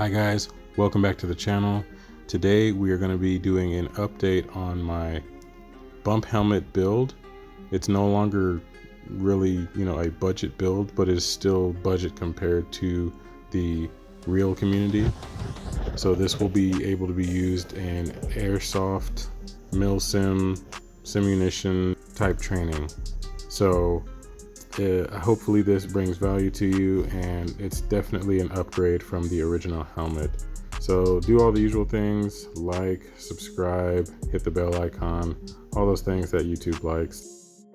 Hi guys, welcome back to the channel. Today we are going to be doing an update on my bump helmet build. It's no longer really, a budget build, but is still budget compared to the real community. So this will be able to be used in airsoft, milsim, simunition type training. So hopefully this brings value to you, and it's definitely an upgrade from the original helmet. So do all the usual things, like, subscribe, hit the bell icon, all those things that YouTube likes.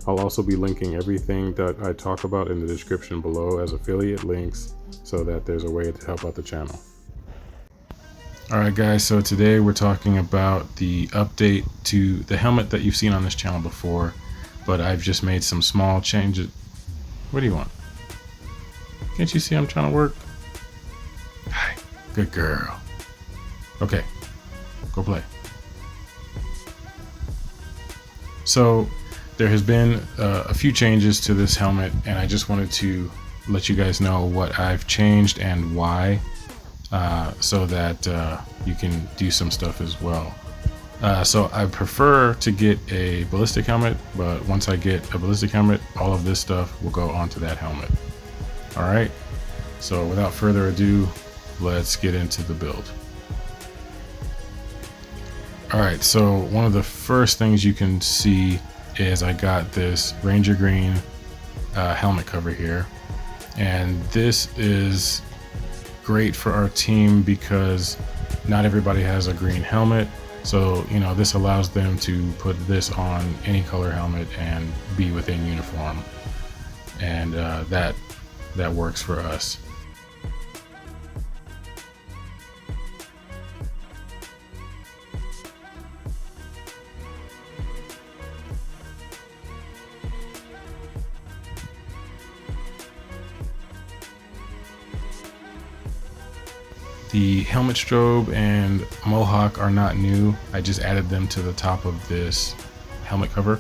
I'll also be linking everything that I talk about in the description below as affiliate links, so that there's a way to help out the channel. Alright guys, so today we're talking about the update to the helmet that you've seen on this channel before, but I've just made some small changes. What do you want? Can't you see I'm trying to work? Hi, good girl. Okay, go play. So there has been a few changes to this helmet, and I just wanted to let you guys know what I've changed and why, so that you can do some stuff as well. So I prefer to get a ballistic helmet, but once I get a ballistic helmet, all of this stuff will go onto that helmet. Alright, so without further ado, let's get into the build. Alright, so one of the first things you can see is I got this Ranger Green helmet cover here, and this is great for our team because not everybody has a green helmet. So, this allows them to put this on any color helmet and be within uniform. And that works for us. The helmet strobe and mohawk are not new. I just added them to the top of this helmet cover.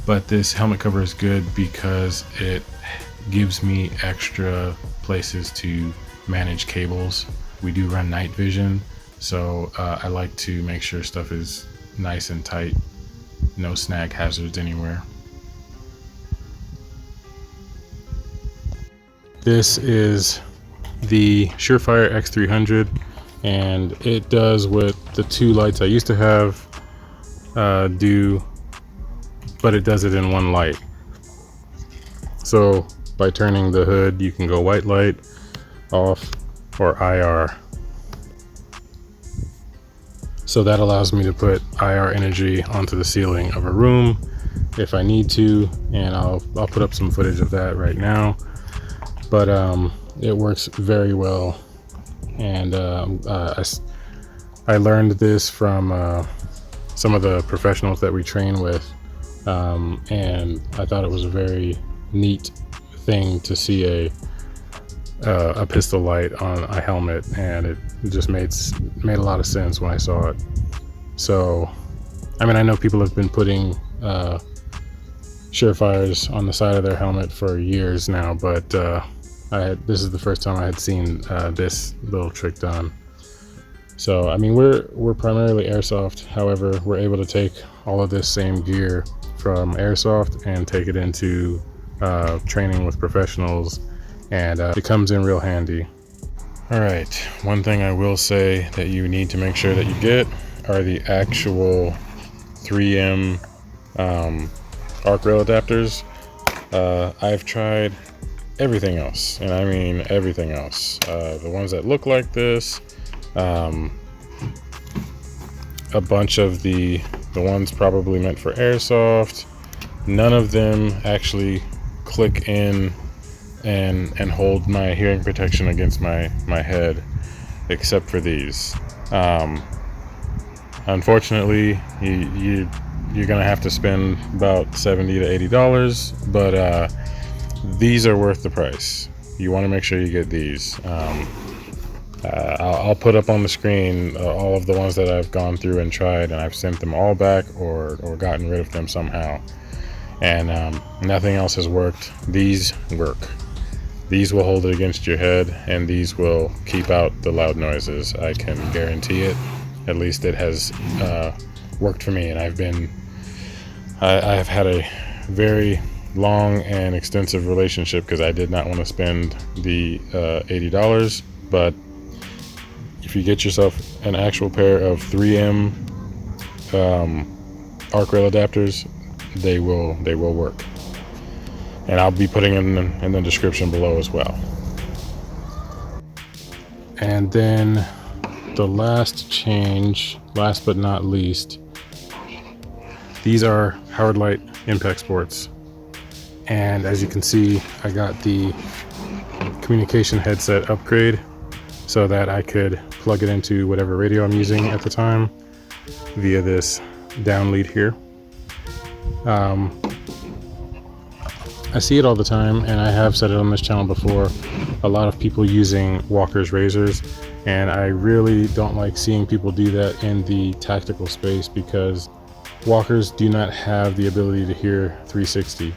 But this helmet cover is good because it gives me extra places to manage cables. We do run night vision, so I like to make sure stuff is nice and tight, no snag hazards anywhere. This is the SUREFIRE X300, and it does what the two lights I used to have do, but it does it in one light. So by turning the hood, you can go white light, off, or IR. So that allows me to put IR energy onto the ceiling of a room if I need to, and I'll put up some footage of that right now. But it works very well, and I learned this from some of the professionals that we train with, and I thought it was a very neat thing to see a pistol light on a helmet, and it just made a lot of sense when I saw it. So, I know people have been putting SUREFIREs on the side of their helmet for years now, but this is the first time I had seen this little trick done. So we're primarily airsoft. However, we're able to take all of this same gear from airsoft and take it into training with professionals, and it comes in real handy. All right, one thing I will say that you need to make sure that you get are the actual 3M arc rail adapters. I've tried everything else, and I mean everything else. The ones that look like this, a bunch of the ones probably meant for airsoft. None of them actually click in and hold my hearing protection against my head, except for these. Unfortunately, you're gonna have to spend about $70 to $80, but these are worth the price. You want to make sure you get these. I'll put up on the screen all of the ones that I've gone through and tried, and I've sent them all back or gotten rid of them somehow, and nothing else has worked. These work. These will hold it against your head, and these will keep out the loud noises. I can guarantee it. At least it has worked for me, and I have had a very long and extensive relationship because I did not want to spend the $80. But if you get yourself an actual pair of 3M arc rail adapters, they will work. And I'll be putting in the description below as well. And then the last change, last but not least, these are Howard Leight Impact Sports. And as you can see, I got the communication headset upgrade so that I could plug it into whatever radio I'm using at the time via this down lead here. I see it all the time, and I have said it on this channel before, a lot of people using walkers razors, and I really don't like seeing people do that in the tactical space because walkers do not have the ability to hear 360.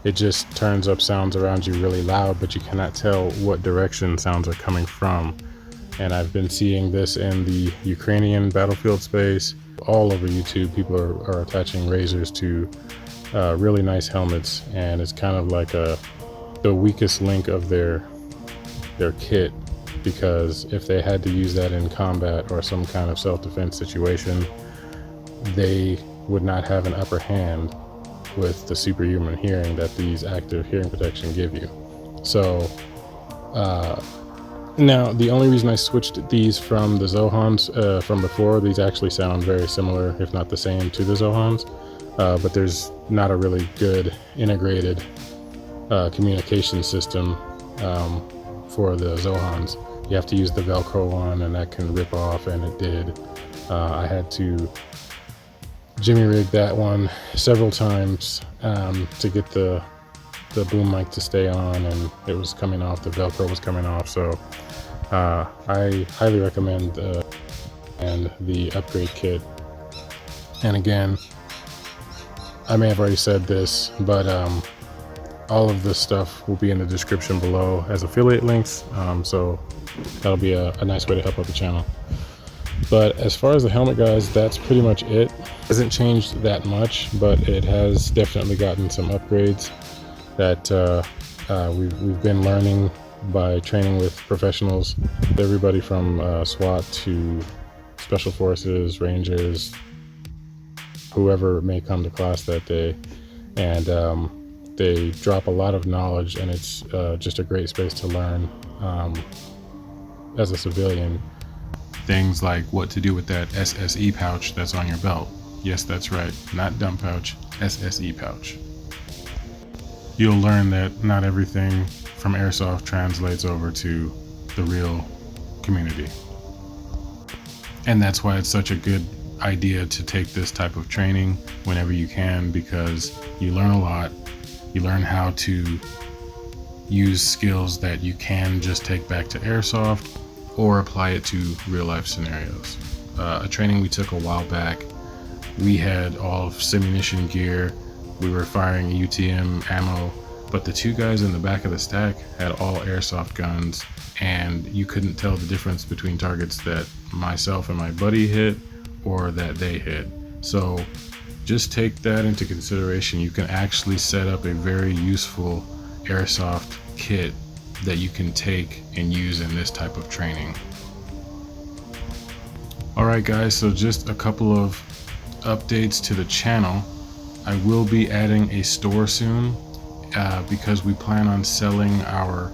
It just turns up sounds around you really loud, but you cannot tell what direction sounds are coming from. And I've been seeing this in the Ukrainian battlefield space. All over YouTube, people are attaching razors to really nice helmets, and it's kind of like the weakest link of their kit, because if they had to use that in combat or some kind of self-defense situation, they would not have an upper hand with the superhuman hearing that these active hearing protection give you. So now the only reason I switched these from the Zohans from before, these actually sound very similar, if not the same, to the Zohans. But there's not a really good integrated communication system for the Zohans. You have to use the Velcro one, and that can rip off, and it did. I had to jimmy rig that one several times to get the boom mic to stay on, and it was coming off, the Velcro was coming off. So I highly recommend and the upgrade kit. And again, I may have already said this, but all of this stuff will be in the description below as affiliate links, so that'll be a nice way to help out the channel. But as far as the helmet, guys, that's pretty much it. Hasn't changed that much, but it has definitely gotten some upgrades that we've been learning by training with professionals, everybody from SWAT to Special Forces, Rangers, whoever may come to class that day, and they drop a lot of knowledge, and it's just a great space to learn as a civilian. Things like what to do with that SSE pouch that's on your belt. Yes, that's right, not dump pouch, SSE pouch. You'll learn that not everything from airsoft translates over to the real community. And that's why it's such a good idea to take this type of training whenever you can, because you learn a lot. You learn how to use skills that you can just take back to airsoft or apply it to real life scenarios. A training we took a while back, we had all of simunition gear, we were firing UTM ammo, but the two guys in the back of the stack had all airsoft guns, and you couldn't tell the difference between targets that myself and my buddy hit or that they hit. So just take that into consideration. You can actually set up a very useful airsoft kit that you can take and use in this type of training. Alright guys, so just a couple of updates to the channel. I will be adding a store soon because we plan on selling our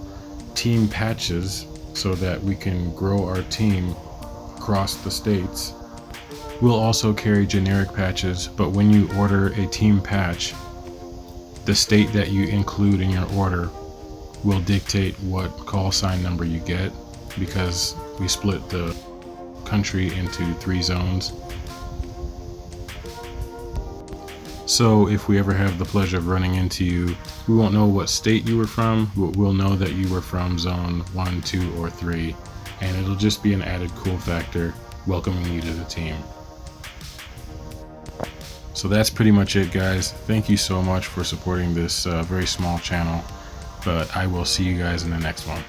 team patches so that we can grow our team across the states. We'll also carry generic patches, but when you order a team patch, the state that you include in your order will dictate what call sign number you get, because we split the country into 3 zones. So if we ever have the pleasure of running into you, we won't know what state you were from, but we'll know that you were from zone 1, 2, or 3, and it'll just be an added cool factor welcoming you to the team. So that's pretty much it, guys. Thank you so much for supporting this very small channel. But I will see you guys in the next one.